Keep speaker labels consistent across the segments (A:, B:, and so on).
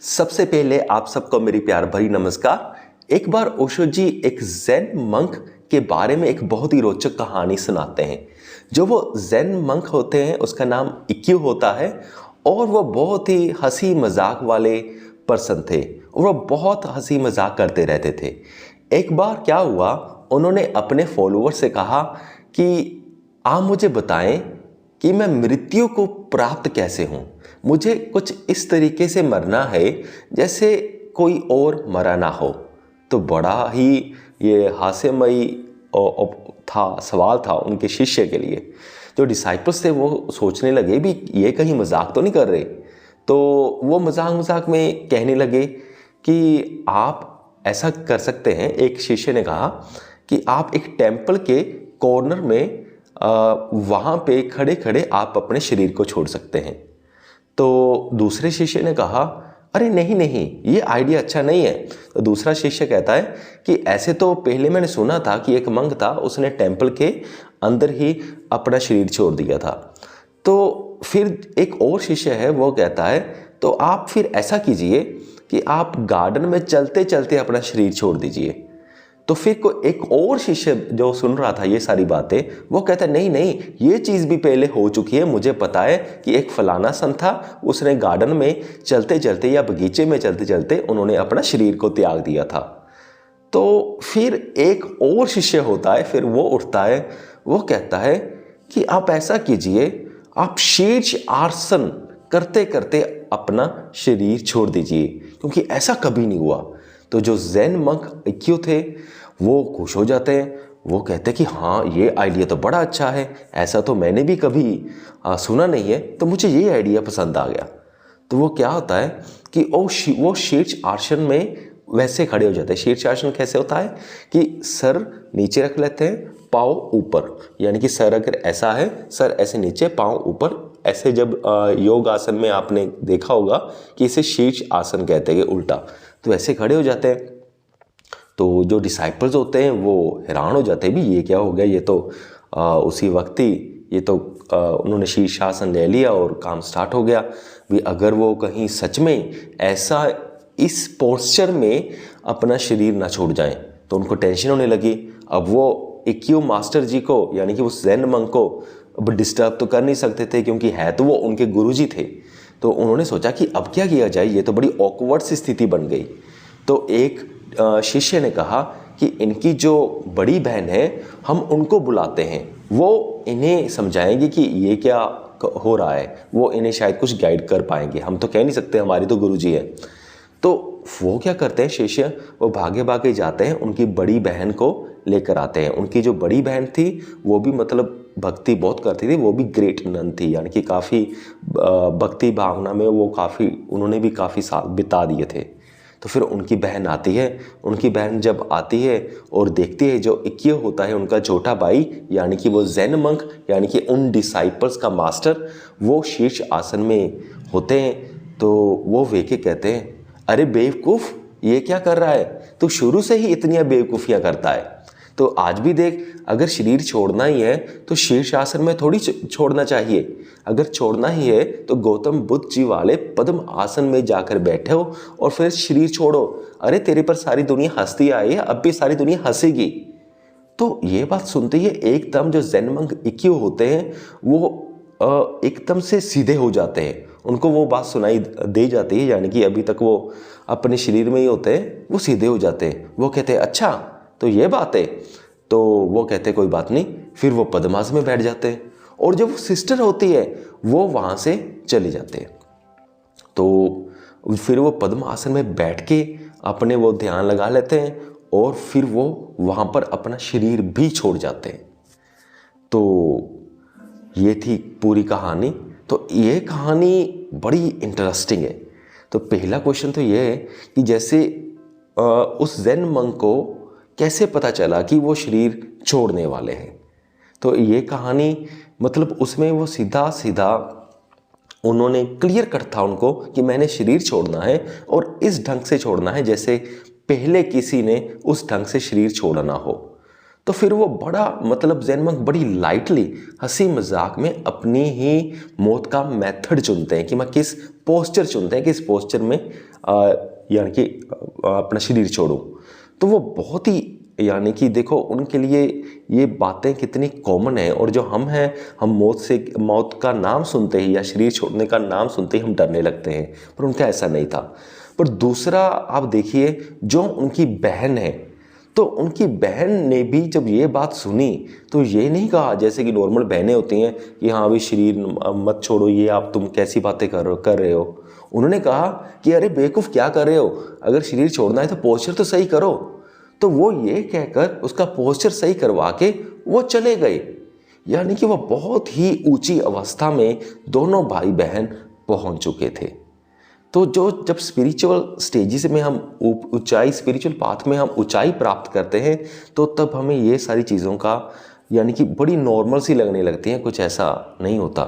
A: सबसे पहले आप सबको मेरी प्यार भरी नमस्कार। एक बार ओशो जी एक ज़ेन मंक के बारे में एक बहुत ही रोचक कहानी सुनाते हैं। जो वो ज़ेन मंक होते हैं उसका नाम इक्यू होता है और वो बहुत ही हंसी मजाक वाले पर्सन थे और वो बहुत हंसी मजाक करते रहते थे। एक बार क्या हुआ, उन्होंने अपने फॉलोअर से कहा कि आप मुझे बताएं कि मैं मृत्यु को प्राप्त कैसे हूँ। मुझे कुछ इस तरीके से मरना है जैसे कोई और मरा ना हो। तो बड़ा ही ये हास्यमयी सवाल था उनके शिष्य के लिए। जो डिसाइपल्स थे वो सोचने लगे भी ये कहीं मजाक तो नहीं कर रहे। तो वो मजाक मजाक में कहने लगे कि आप ऐसा कर सकते हैं। एक शिष्य ने कहा कि आप एक टेम्पल के कॉर्नर में वहाँ पे खड़े खड़े आप अपने शरीर को छोड़ सकते हैं। तो दूसरे शिष्य ने कहा अरे नहीं नहीं, ये आइडिया अच्छा नहीं है। तो दूसरा शिष्य कहता है कि ऐसे तो पहले मैंने सुना था कि एक मंक था, उसने टेम्पल के अंदर ही अपना शरीर छोड़ दिया था। तो फिर एक और शिष्य है वो कहता है तो आप फिर ऐसा कीजिए कि आप गार्डन में चलते चलते अपना शरीर छोड़ दीजिए। तो फिर कोई एक और शिष्य जो सुन रहा था ये सारी बातें, वो कहता है नहीं नहीं, ये चीज़ भी पहले हो चुकी है। मुझे पता है कि एक फलाना सन था, उसने गार्डन में चलते चलते या बगीचे में चलते चलते उन्होंने अपना शरीर को त्याग दिया था। तो फिर एक और शिष्य होता है, फिर वो उठता है, वो कहता है कि आप ऐसा कीजिए, आप शीर्ष आसन करते करते अपना शरीर छोड़ दीजिए, क्योंकि ऐसा कभी नहीं हुआ। तो जो ज़ेन मंक इक्यू थे वो खुश हो जाते हैं। वो कहते हैं कि हाँ, ये आइडिया तो बड़ा अच्छा है, ऐसा तो मैंने भी कभी सुना नहीं है, तो मुझे ये आइडिया पसंद आ गया। तो वो क्या होता है कि वो शीर्ष आसन में वैसे खड़े हो जाते हैं। शीर्ष आसन कैसे होता है कि सर नीचे रख लेते हैं, पाँव ऊपर, यानी कि सर अगर ऐसा है, सर ऐसे नीचे, पाँव ऊपर, ऐसे। जब योग आसन में आपने देखा होगा कि इसे शीर्ष आसन कहते हैं उल्टा, तो ऐसे खड़े हो जाते हैं। तो जो डिसाइपल्स होते हैं वो हैरान हो जाते हैं भी ये क्या हो गया, ये तो उसी वक्त ही ये तो उन्होंने शीर्षासन ले लिया और काम स्टार्ट हो गया। भी अगर वो कहीं सच में ऐसा इस पोस्चर में अपना शरीर ना छोड़ जाएं तो उनको टेंशन होने लगी। अब वो इक्यू मास्टर जी को, यानी कि उस ज़ेन मंक को अब डिस्टर्ब तो कर नहीं सकते थे, क्योंकि है तो वो उनके गुरुजी थे। तो उन्होंने सोचा कि अब क्या किया जाए, ये तो बड़ी ऑकवर्ड सी स्थिति बन गई। तो एक शिष्य ने कहा कि इनकी जो बड़ी बहन है हम उनको बुलाते हैं, वो इन्हें समझाएंगे कि ये क्या हो रहा है, वो इन्हें शायद कुछ गाइड कर पाएंगे। हम तो कह नहीं सकते, हमारी तो गुरुजी है। तो वो क्या करते हैं शिष्य, वो भागे भागे जाते हैं, उनकी बड़ी बहन को लेकर आते हैं। उनकी जो बड़ी बहन थी वो भी मतलब भक्ति बहुत करती थी, वो भी ग्रेट नन थी, यानी कि काफ़ी भक्ति भावना में वो काफ़ी, उन्होंने भी काफ़ी साल बिता दिए थे। तो फिर उनकी बहन आती है। उनकी बहन जब आती है और देखती है जो इक्यू होता है उनका छोटा भाई, यानी कि वो ज़ेन मंक, यानी कि उन डिसाइपल्स का मास्टर, वो शीर्ष आसन में होते हैं। तो वो वे के कहते हैं अरे बेवकूफ़, ये क्या कर रहा है, तू शुरू से ही इतनी बेवकूफ़ियाँ करता है। तो आज भी देख, अगर शरीर छोड़ना ही है तो शीर्ष आसन में थोड़ी छोड़ना चाहिए। अगर छोड़ना ही है तो गौतम बुद्ध जी वाले पद्म आसन में जाकर बैठे हो और फिर शरीर छोड़ो। अरे तेरे पर सारी दुनिया हंसती आई है, अब भी सारी दुनिया हंसेगी। तो ये बात सुनते ही एकदम जो ज़ेन मंक इक्यू होते हैं वो एकदम से सीधे हो जाते हैं। उनको वो बात सुनाई दे जाती है, यानी कि अभी तक वो अपने शरीर में ही होते हैं, वो सीधे हो जाते हैं। वो कहते हैं अच्छा तो ये बात है। तो वो कहते कोई बात नहीं, फिर वो पद्मासन में बैठ जाते हैं और जो वो सिस्टर होती है वो वहाँ से चले जाते हैं। तो फिर वो पद्मासन में बैठ के अपने वो ध्यान लगा लेते हैं और फिर वो वहाँ पर अपना शरीर भी छोड़ जाते हैं। तो ये थी पूरी कहानी। तो ये कहानी बड़ी इंटरेस्टिंग है। तो पहला क्वेश्चन तो ये है कि जैसे उस ज़ेन मंक को कैसे पता चला कि वो शरीर छोड़ने वाले हैं। तो ये कहानी मतलब उसमें वो सीधा सीधा उन्होंने क्लियर कट था उनको कि मैंने शरीर छोड़ना है और इस ढंग से छोड़ना है जैसे पहले किसी ने उस ढंग से शरीर छोड़ा ना हो। तो फिर वो बड़ा मतलब जैन मंक बड़ी लाइटली हंसी मजाक में अपनी ही मौत का मेथड चुनते हैं कि मैं किस पोस्चर चुनते हैं, किस पोस्चर में यानी कि अपना शरीर छोड़ूं। तो वो बहुत ही यानी कि देखो उनके लिए ये बातें कितनी कॉमन है, और जो हम हैं हम मौत का नाम सुनते ही या शरीर छोड़ने का नाम सुनते ही हम डरने लगते हैं, पर उनका ऐसा नहीं था। पर दूसरा आप देखिए, जो उनकी बहन है, तो उनकी बहन ने भी जब ये बात सुनी तो ये नहीं कहा जैसे कि नॉर्मल बहनें होती हैं कि हाँ अभी शरीर मत छोड़ो, ये आप तुम कैसी बातें कर रहे हो। उन्होंने कहा कि अरे बेवकूफ़ क्या कर रहे हो, अगर शरीर छोड़ना है तो पोस्चर तो सही करो। तो वो ये कहकर उसका पोस्चर सही करवा के वो चले गए। यानी कि वो बहुत ही ऊंची अवस्था में दोनों भाई बहन पहुंच चुके थे। तो जब स्पिरिचुअल स्टेजेस में हम ऊंचाई, स्पिरिचुअल पाथ में हम ऊंचाई प्राप्त करते हैं, तो तब हमें ये सारी चीज़ों का यानी कि बड़ी नॉर्मल सी लगने लगती हैं, कुछ ऐसा नहीं होता।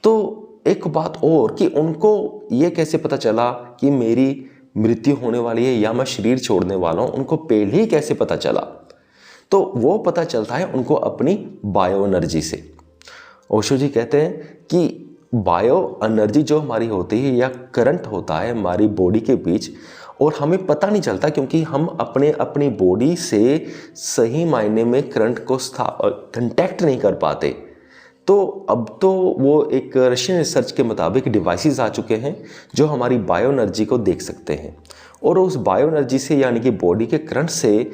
A: तो एक बात और कि उनको ये कैसे पता चला कि मेरी मृत्यु होने वाली है या मैं शरीर छोड़ने वाला हूँ, उनको पहले ही कैसे पता चला? तो वो पता चलता है उनको अपनी बायो एनर्जी से। ओशो जी कहते हैं कि बायो एनर्जी जो हमारी होती है या करंट होता है हमारी बॉडी के बीच, और हमें पता नहीं चलता क्योंकि हम अपनी बॉडी से सही मायने में करंट को कंटैक्ट नहीं कर पाते। तो अब तो वो एक रशियन रिसर्च के मुताबिक डिवाइसेस आ चुके हैं जो हमारी बायो एनर्जी को देख सकते हैं, और उस बायो एनर्जी से यानी कि बॉडी के करंट से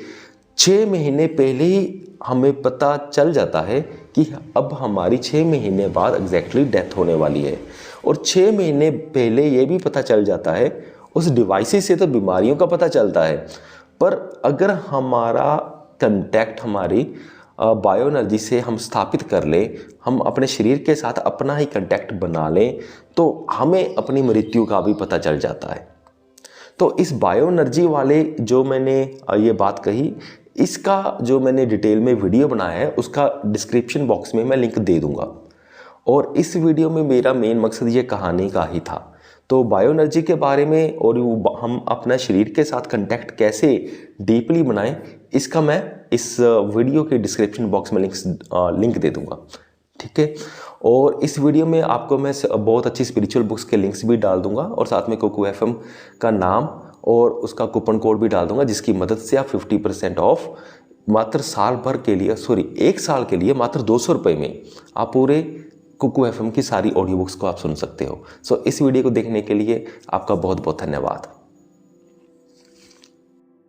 A: 6 महीने पहले ही हमें पता चल जाता है कि अब हमारी 6 महीने बाद एग्जैक्टली डेथ होने वाली है। और 6 महीने पहले ये भी पता चल जाता है, उस डिवाइसेस से तो बीमारियों का पता चलता है, पर अगर हमारा कंटैक्ट हमारी बायो एनर्जी से हम स्थापित कर लें, हम अपने शरीर के साथ अपना ही कंटैक्ट बना लें, तो हमें अपनी मृत्यु का भी पता चल जाता है। तो इस बायो एनर्जी वाले जो मैंने ये बात कही, इसका जो मैंने डिटेल में वीडियो बनाया है उसका डिस्क्रिप्शन बॉक्स में मैं लिंक दे दूंगा। और इस वीडियो में मेरा मेन मकसद ये कहानी का ही था। तो बायो एनर्जी के बारे में और हम अपना शरीर के साथ कंटैक्ट कैसे डीपली बनाएं, इसका मैं इस वीडियो के डिस्क्रिप्शन बॉक्स में लिंक दे दूंगा, ठीक है। और इस वीडियो में आपको मैं बहुत अच्छी स्पिरिचुअल बुक्स के लिंक्स भी डाल दूंगा, और साथ में कुकू एफएम का नाम और उसका कूपन कोड भी डाल दूंगा, जिसकी मदद से आप 50% ऑफ मात्र साल भर के लिए, एक साल के लिए मात्र 200 रुपये में आप पूरे कुकू एफएम की सारी ऑडियो बुक्स को आप सुन सकते हो। इस वीडियो को देखने के लिए आपका बहुत बहुत धन्यवाद।